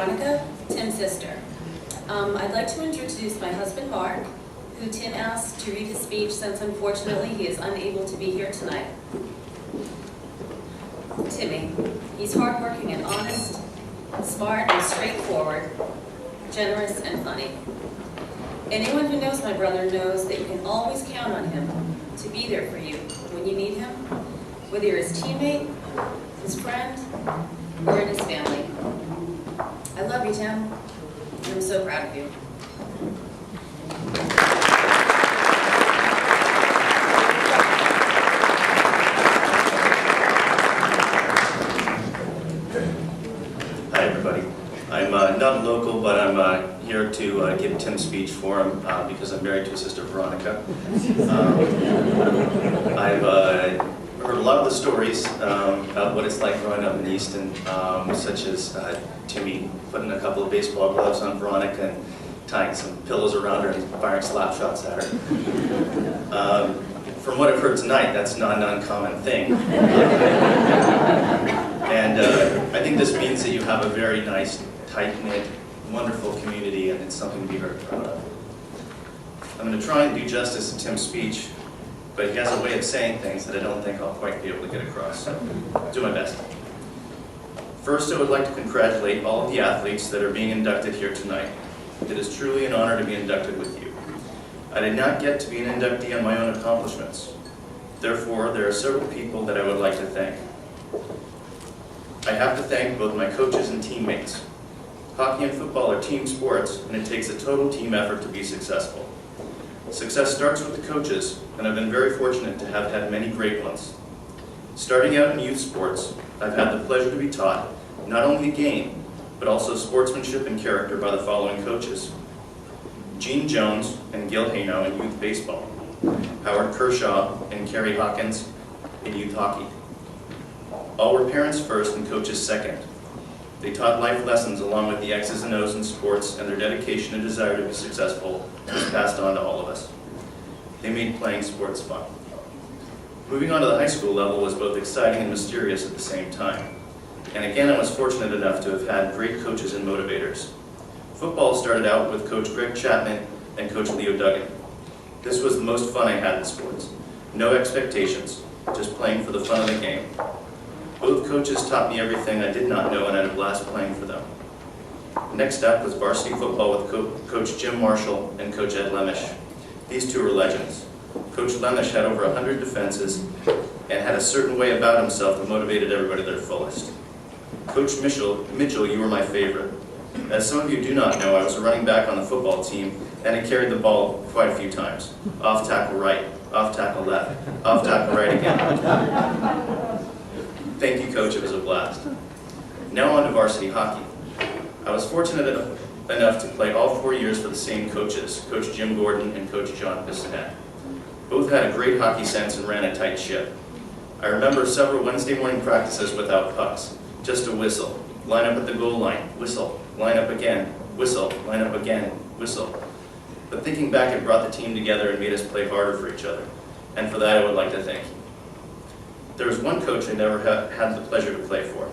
Veronica, Tim's sister. I'd like to introduce my husband, Marc, who Tim asked to read his speech since unfortunately he is unable to be here tonight. Timmy, he's hardworking and honest, smart and straightforward, generous and funny. Anyone who knows my brother knows that you can always count on him to be there for you when you need him, whether you're his teammate, his friend, or in his family. I love you, Tim, and I'm so proud of you. Hi, everybody. I'm not local, but I'm here to give Tim's speech for him because I'm married to his sister, Veronica. I've heard a lot of the stories about what it's like growing up in Easton, such as Timmy putting a couple of baseball gloves on Veronica and tying some pillows around her and firing slap shots at her. From what I've heard tonight, that's not an uncommon thing. And I think this means that you have a very nice, tight-knit, wonderful community, and it's something to be very proud of. I'm going to try and do justice to Tim's speech, but he has a way of saying things that I don't think I'll quite be able to get across, so I'll do my best. First, I would like to congratulate all of the athletes that are being inducted here tonight. It is truly an honor to be inducted with you. I did not get to be an inductee on my own accomplishments. Therefore, there are several people that I would like to thank. I have to thank both my coaches and teammates. Hockey and football are team sports, and it takes a total team effort to be successful. Success starts with the coaches, and I've been very fortunate to have had many great ones. Starting out in youth sports, I've had the pleasure to be taught not only the game, but also sportsmanship and character by the following coaches: Gene Jones and Gil Haino in youth baseball, Howard Kershaw and Kerry Hawkins in youth hockey. All were parents first and coaches second. They taught life lessons along with the X's and O's in sports, and their dedication and desire to be successful was passed on to all of us. They made playing sports fun. Moving on to the high school level was both exciting and mysterious at the same time. And again, I was fortunate enough to have had great coaches and motivators. Football started out with Coach Greg Chapman and Coach Leo Duggan. This was the most fun I had in sports. No expectations, just playing for the fun of the game. Both coaches taught me everything I did not know, and I had a blast playing for them. Next up was varsity football with Coach Jim Marshall and Coach Ed Lemish. These two were legends. Coach Lemish had over 100 defenses and had a certain way about himself that motivated everybody to their fullest. Coach Mitchell, you were my favorite. As some of you do not know, I was a running back on the football team, and I carried the ball quite a few times. Off tackle right, off tackle left, off tackle right again. Thank you, Coach, it was a blast. Now on to varsity hockey. I was fortunate enough to play all 4 years for the same coaches, Coach Jim Gordon and Coach John Bissonette. Both had a great hockey sense and ran a tight ship. I remember several Wednesday morning practices without pucks, just a whistle, line up at the goal line, whistle, line up again, whistle, line up again, whistle. But thinking back, it brought the team together and made us play harder for each other, and for that I would like to thank you. There was one coach I never had the pleasure to play for.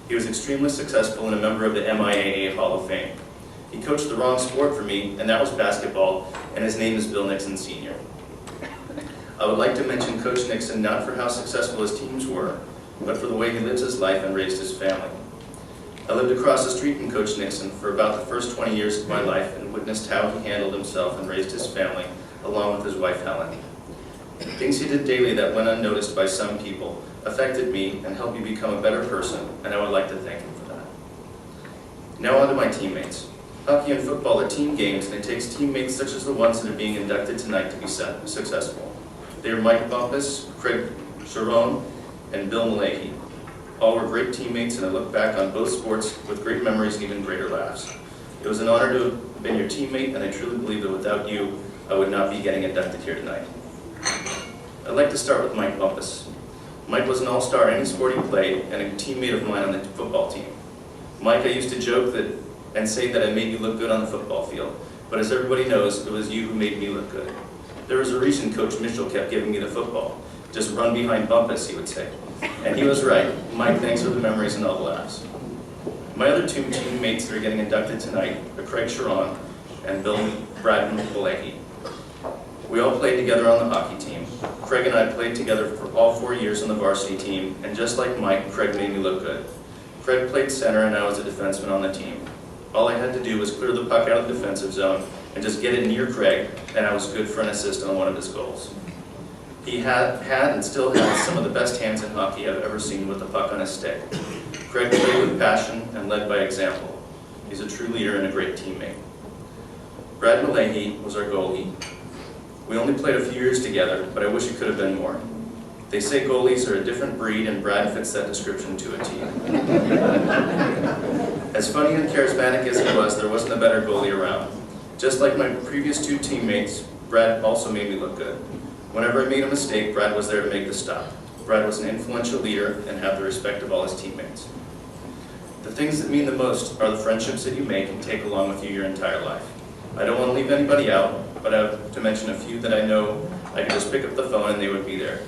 He was extremely successful and a member of the MIAA Hall of Fame. He coached the wrong sport for me, and that was basketball, and his name is Bill Nixon Sr. I would like to mention Coach Nixon not for how successful his teams were, but for the way he lives his life and raised his family. I lived across the street from Coach Nixon for about the first 20 years of my life and witnessed how he handled himself and raised his family, along with his wife Helen. Things he did daily that went unnoticed by some people affected me and helped me become a better person, and I would like to thank him for that. Now on to my teammates. Hockey and football are team games, and it takes teammates such as the ones that are being inducted tonight to be successful. They are Mike Bumpus, Craig Cerrone, and Bill Malahy. All were great teammates, and I look back on both sports with great memories and even greater laughs. It was an honor to have been your teammate, and I truly believe that without you, I would not be getting inducted here tonight. I'd like to start with Mike Bumpus. Mike was an all-star in any sport he played and a teammate of mine on the football team. Mike, I used to joke and say that I made you look good on the football field, but as everybody knows, it was you who made me look good. There was a reason Coach Mitchell kept giving me the football. Just run behind Bumpus, he would say. And he was right. Mike, thanks for the memories and all the laughs. My other two teammates that are getting inducted tonight are Craig Sharon and Brad Malahi. We all played together on the hockey team. Craig and I played together for all 4 years on the varsity team, and just like Mike, Craig made me look good. Craig played center and I was a defenseman on the team. All I had to do was clear the puck out of the defensive zone and just get it near Craig, and I was good for an assist on one of his goals. He had and still has some of the best hands in hockey I've ever seen with the puck on his stick. Craig played with passion and led by example. He's a true leader and a great teammate. Brad Malahi was our goalie. We only played a few years together, but I wish it could have been more. They say goalies are a different breed, and Brad fits that description to a T. As funny and charismatic as he was, there wasn't a better goalie around. Just like my previous two teammates, Brad also made me look good. Whenever I made a mistake, Brad was there to make the stop. Brad was an influential leader and had the respect of all his teammates. The things that mean the most are the friendships that you make and take along with you your entire life. I don't want to leave anybody out, but I have to mention a few that I know I could just pick up the phone and they would be there.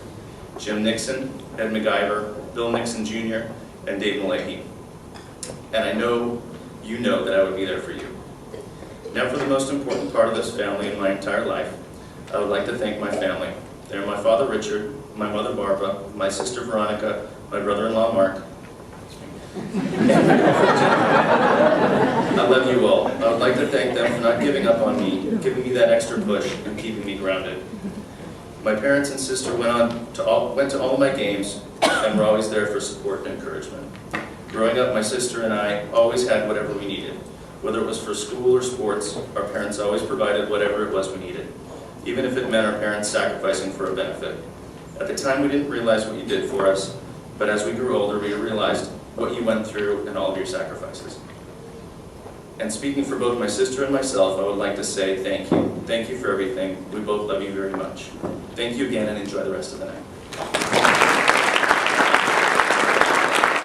Jim Nixon, Ed MacGyver, Bill Nixon Jr., and Dave Malahi. And I know you know that I would be there for you. Now for the most important part of this family in my entire life, I would like to thank my family. They're my father Richard, my mother Barbara, my sister Veronica, my brother-in-law Marc, I love you all. I would like to thank them for not giving up on me, giving me that extra push, and keeping me grounded. My parents and sister went to all of my games and were always there for support and encouragement. Growing up, my sister and I always had whatever we needed. Whether it was for school or sports, our parents always provided whatever it was we needed, even if it meant our parents sacrificing for a benefit. At the time, we didn't realize what you did for us, but as we grew older, we realized what you went through and all of your sacrifices. And speaking for both my sister and myself, I would like to say thank you. Thank you for everything. We both love you very much. Thank you again and enjoy the rest of the night.